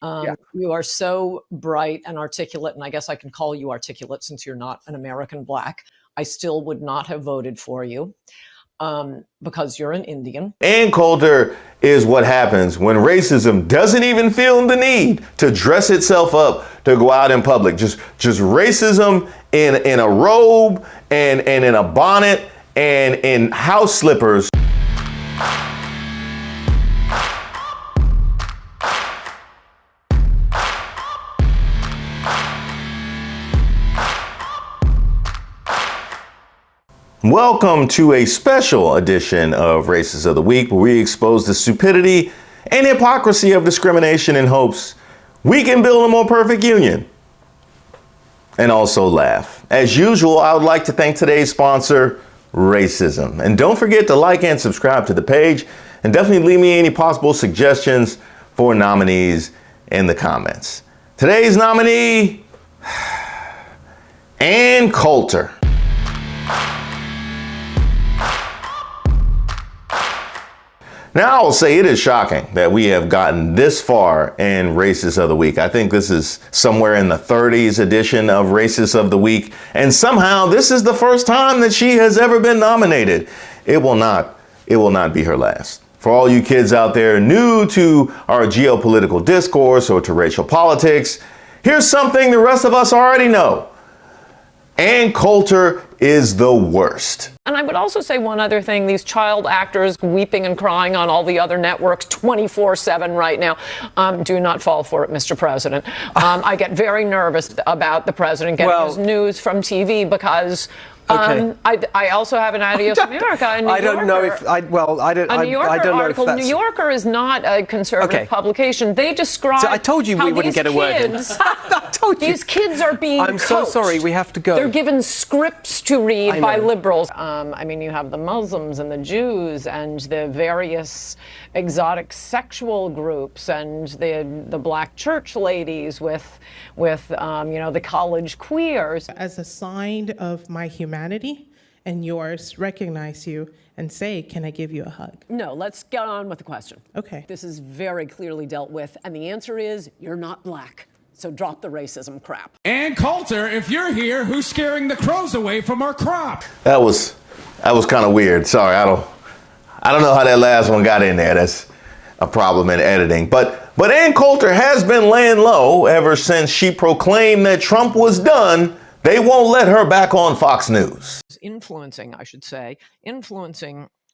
You are so bright and articulate, and I guess I can call you articulate since you're not an American black. I still would not have voted for you because you're an Indian. Ann Coulter is what happens when racism doesn't even feel the need to dress itself up to go out in public. Just racism in a robe and in a bonnet and in house slippers. Welcome to a special edition of Races of the Week, where we expose the stupidity and hypocrisy of discrimination in hopes we can build a more perfect union and also laugh. As usual, I would like to thank today's sponsor, Racism. And don't forget to like and subscribe to the page, and definitely leave me any possible suggestions for nominees in the comments. Today's nominee, Ann Coulter. Now, I will say it is shocking that we have gotten this far in Races of the Week. I think this is somewhere in the 30s edition of Races of the Week. And somehow this is the first time that she has ever been nominated. It will not be her last. For all you kids out there new to our geopolitical discourse or to racial politics, here's something the rest of us already know. Ann Coulter is the worst. And I would also say one other thing. These child actors weeping and crying on all the other networks 24/7 right now. Do not fall for it, Mr. President. I get very nervous about the president getting his news from TV because I also have an Adios America. I don't know if I don't. A New Yorker I don't know article. if that's... New Yorker is not a conservative publication. They describe. So I told you we wouldn't get a word in. I told you. These kids are being I'm so coached. sorry. We have to go. They're given scripts to read by liberals. I mean, you have the Muslims and the Jews and the various exotic sexual groups and the black church ladies with the college queers. As a sign of my humanity and yours, recognize you and say, can I give you a hug? No, let's get on with the question. Okay. This is very clearly dealt with, and the answer is you're not black. So drop the racism crap. Ann Coulter, if you're here, who's scaring the crows away from our crop? That was kind of weird. Sorry, I don't know how that last one got in there. That's a problem in editing. But Ann Coulter has been laying low ever since she proclaimed that Trump was done. They won't let her back on Fox News. Influencing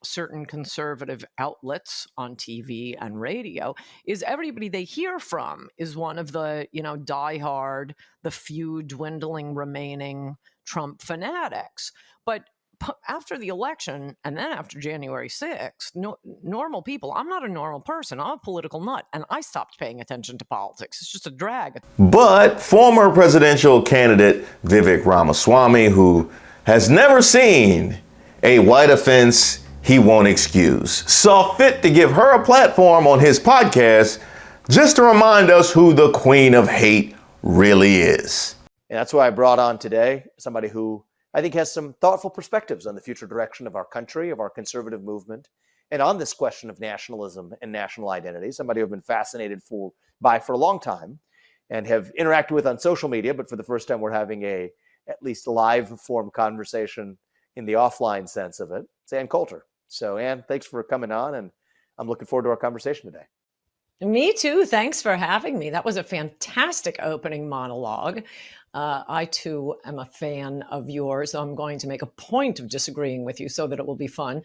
certain conservative outlets on TV and radio is everybody they hear from is one of the, diehard, the few dwindling remaining Trump fanatics. But after the election and then after January 6th, normal people, I'm not a normal person. I'm a political nut, and I stopped paying attention to politics. It's just a drag. But former presidential candidate Vivek Ramaswamy, who has never seen a white offense he won't excuse, saw fit to give her a platform on his podcast just to remind us who the queen of hate really is. And that's why I brought on today somebody who I think has some thoughtful perspectives on the future direction of our country, of our conservative movement, and on this question of nationalism and national identity, somebody I've been fascinated by for a long time and have interacted with on social media, but for the first time we're having at least live form conversation in the offline sense of it. It's Ann Coulter. So Ann, thanks for coming on, and I'm looking forward to our conversation today. Me too. Thanks for having me. That was a fantastic opening monologue. I too am a fan of yours. So I'm going to make a point of disagreeing with you so that it will be fun.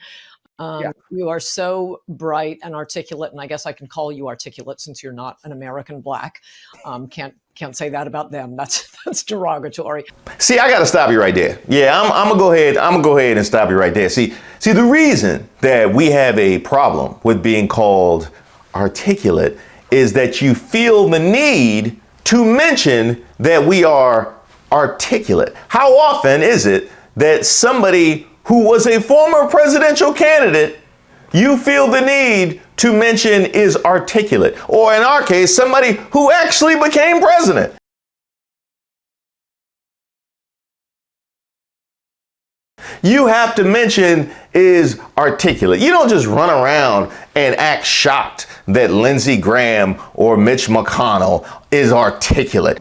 You are so bright and articulate, and I guess I can call you articulate since you're not an American black. Can't say that about them. That's derogatory. See, I got to stop you right there. Yeah, I'm gonna go ahead and stop you right there. See, the reason that we have a problem with being called articulate is that you feel the need to mention that we are articulate. How often is it that somebody who was a former presidential candidate, you feel the need to mention is articulate? Or in our case, somebody who actually became president. you have to mention is articulate. You don't just run around and act shocked that Lindsey Graham or Mitch McConnell is articulate.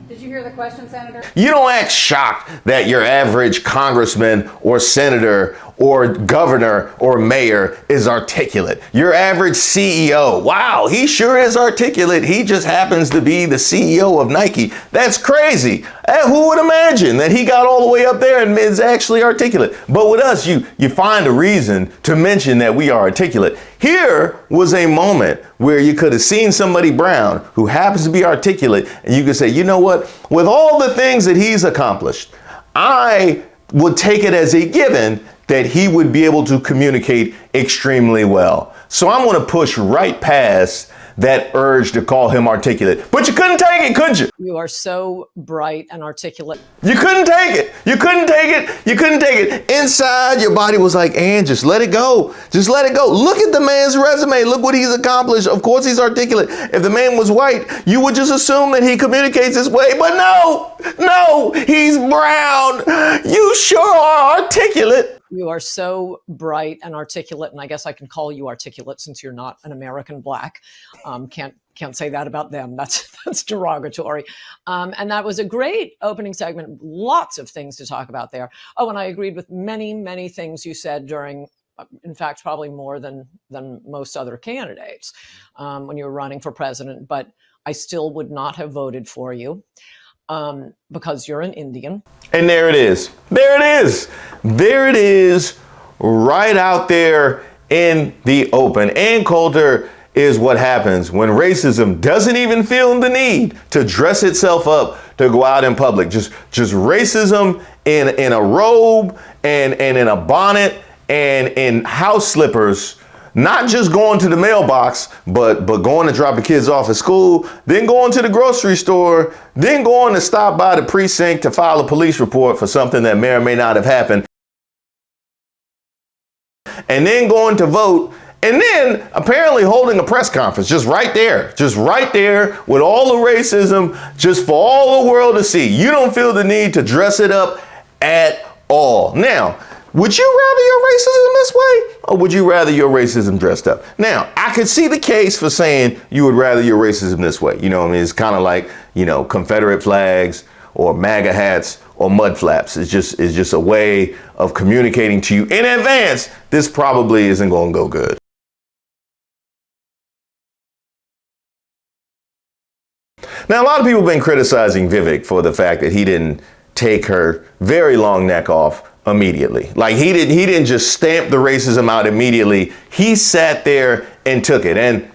Did you hear the question, Senator? You don't act shocked that your average congressman or senator or governor or mayor is articulate. Your average CEO, wow, he sure is articulate. He just happens to be the CEO of Nike. That's crazy. Who would imagine that he got all the way up there and is actually articulate? But with us, you find a reason to mention that we are articulate. Here was a moment where you could have seen somebody brown who happens to be articulate, and you could say, you know what, with all the things that he's accomplished, I would take it as a given that he would be able to communicate extremely well. So I'm going to push right past that urge to call him articulate. But you couldn't take it, could you? You are so bright and articulate. You couldn't take it. You couldn't take it. You couldn't take it. Inside, your body was like, Ann, just let it go. Just let it go. Look at the man's resume. Look what he's accomplished. Of course, he's articulate. If the man was white, you would just assume that he communicates this way. But no, he's brown. You sure are articulate. You are so bright and articulate, and I guess I can call you articulate since you're not an American black. Can't say that about them. That's derogatory. And that was a great opening segment. Lots of things to talk about there. Oh, and I agreed with many, many things you said during, in fact, probably more than most other candidates when you were running for president. But I still would not have voted for you. Because you're an Indian. And there it is. There it is. There it is right out there in the open. Ann Coulter is what happens when racism doesn't even feel the need to dress itself up to go out in public. Just racism in a robe and in a bonnet and in house slippers. Not just going to the mailbox, but going to drop the kids off at school, then going to the grocery store, then going to stop by the precinct to file a police report for something that may or may not have happened, and then going to vote, and then apparently holding a press conference just right there with all the racism, just for all the world to see. You don't feel the need to dress it up at all. Now, would you rather your racism this way, or would you rather your racism dressed up? Now, I could see the case for saying you would rather your racism this way. You know what I mean? It's kind of like, Confederate flags or MAGA hats or mud flaps. It's just a way of communicating to you in advance, this probably isn't going to go good. Now, a lot of people have been criticizing Vivek for the fact that he didn't take her very long neck off immediately. Like he didn't just stamp the racism out immediately. He sat there and took it. And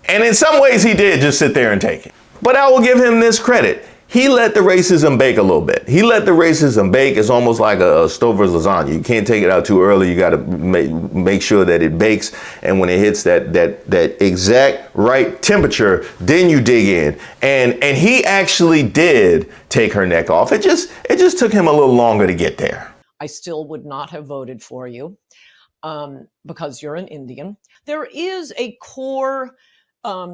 in some ways he did just sit there and take it. But I will give him this credit. He let the racism bake a little bit. He let the racism bake. It's almost like a Stover's lasagna. You can't take it out too early. You got to make sure that it bakes. And when it hits that exact right temperature, then you dig in. And he actually did take her neck off. It just took him a little longer to get there. I still would not have voted for you because you're an Indian. There is a core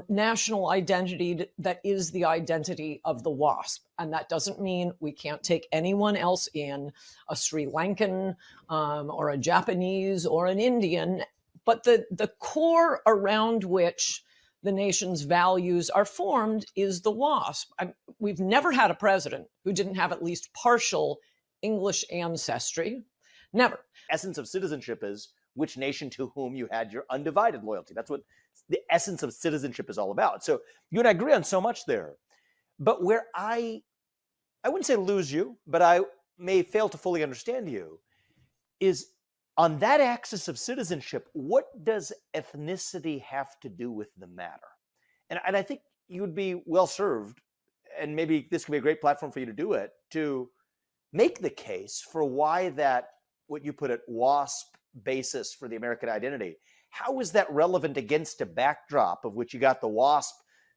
national identity that is the identity of the WASP. And that doesn't mean we can't take anyone else in, a Sri Lankan or a Japanese or an Indian. But the core around which the nation's values are formed is the WASP. We've never had a president who didn't have at least partial English ancestry. Never. Essence of citizenship is which nation to whom you had your undivided loyalty. That's what the essence of citizenship is all about. So you and I agree on so much there. But where I wouldn't say lose you, but I may fail to fully understand you, is on that axis of citizenship, what does ethnicity have to do with the matter? And I think you would be well served, and maybe this could be a great platform for you to do it, to make the case for why that, what you put it, WASP basis for the American identity, how is that relevant against a backdrop of which you got the WASP,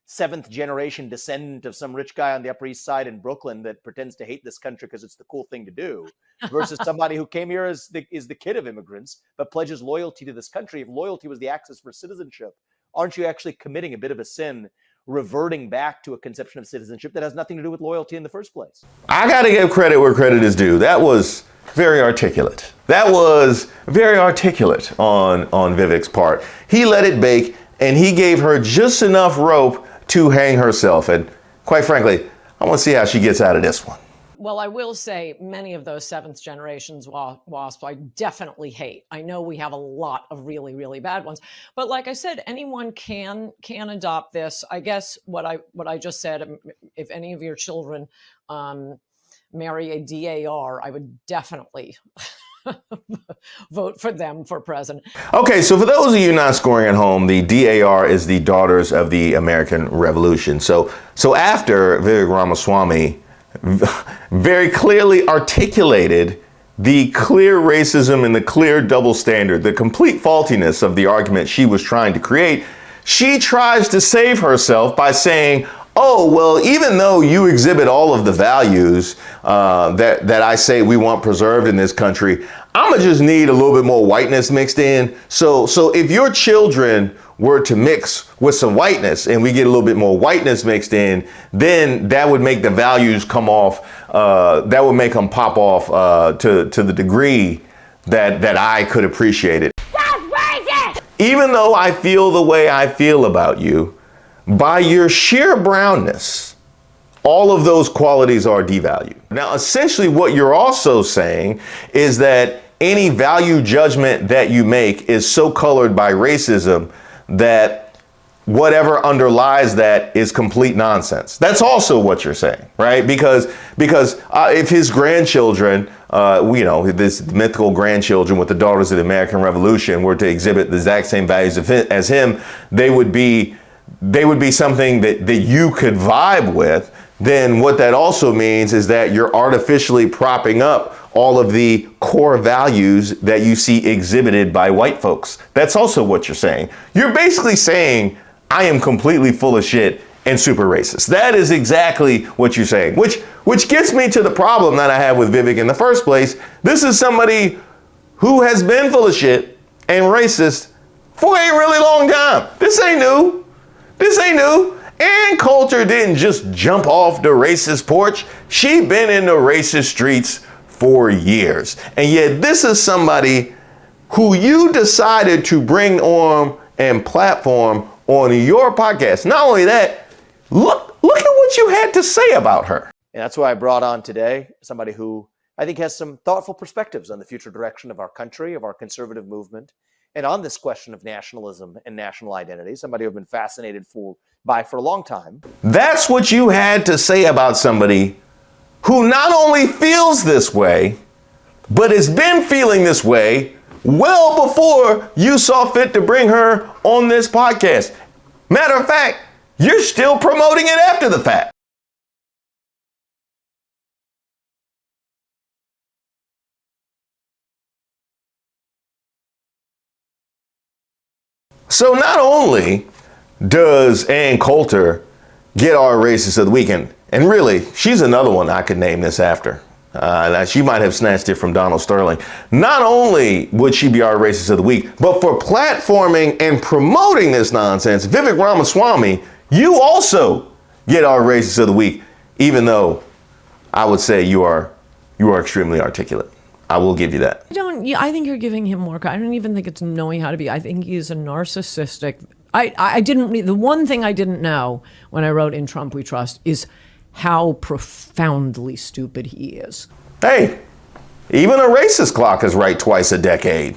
seventh generation descendant of some rich guy on the Upper East Side in Brooklyn that pretends to hate this country because it's the cool thing to do, versus somebody who came here as the kid of immigrants, but pledges loyalty to this country? If loyalty was the axis for citizenship, aren't you actually committing a bit of a sin, reverting back to a conception of citizenship that has nothing to do with loyalty in the first place? I got to give credit where credit is due. That was very articulate. That was very articulate on Vivek's part. He let it bake, and he gave her just enough rope to hang herself. And quite frankly, I want to see how she gets out of this one. Well, I will say many of those seventh generations WASPs I definitely hate. I know we have a lot of really, really bad ones, but like I said, anyone can adopt this. I guess what I just said, if any of your children marry a DAR, I would definitely vote for them for president. Okay, so for those of you not scoring at home, the DAR is the Daughters of the American Revolution. So after Vivek Ramaswamy very clearly articulated the clear racism and the clear double standard, the complete faultiness of the argument she was trying to create, she tries to save herself by saying, oh, well, even though you exhibit all of the values that I say we want preserved in this country, I'm gonna just need a little bit more whiteness mixed in. So if your children were to mix with some whiteness and we get a little bit more whiteness mixed in, then that would make the values come off, that would make them pop off to the degree that I could appreciate it. That's racist! Even though I feel the way I feel about you, by your sheer brownness, all of those qualities are devalued. Now, essentially what you're also saying is that any value judgment that you make is so colored by racism that whatever underlies that is complete nonsense. That's also what you're saying, right? Because if his grandchildren, this mythical grandchildren with the Daughters of the American Revolution were to exhibit the exact same values as him, they would be something that you could vibe with. Then what that also means is that you're artificially propping up all of the core values that you see exhibited by white folks. That's also what you're saying. You're basically saying, I am completely full of shit and super racist. That is exactly what you're saying, which gets me to the problem that I have with Vivek in the first place. This is somebody who has been full of shit and racist for a really long time. This ain't new. This ain't new. Ann Coulter didn't just jump off the racist porch. She'd been in the racist streets for years. And yet this is somebody who you decided to bring on and platform on your podcast. Not only that, look at what you had to say about her. And that's why I brought on today somebody who I think has some thoughtful perspectives on the future direction of our country, of our conservative movement, and on this question of nationalism and national identity, somebody I've been fascinated by for a long time. That's what you had to say about somebody who not only feels this way, but has been feeling this way well before you saw fit to bring her on this podcast. Matter of fact, you're still promoting it after the fact. So not only does Ann Coulter get our racist of the weekend, and really, she's another one I could name this after. She might have snatched it from Donald Sterling. Not only would she be our racist of the week, but for platforming and promoting this nonsense, Vivek Ramaswamy, you also get our racist of the week, even though I would say you are extremely articulate. I will give you that. I think you're giving him more. I don't even think it's knowing how to be. I think he's a narcissistic. The one thing I didn't know when I wrote In Trump We Trust is how profoundly stupid he is. Hey, even a racist clock is right twice a decade.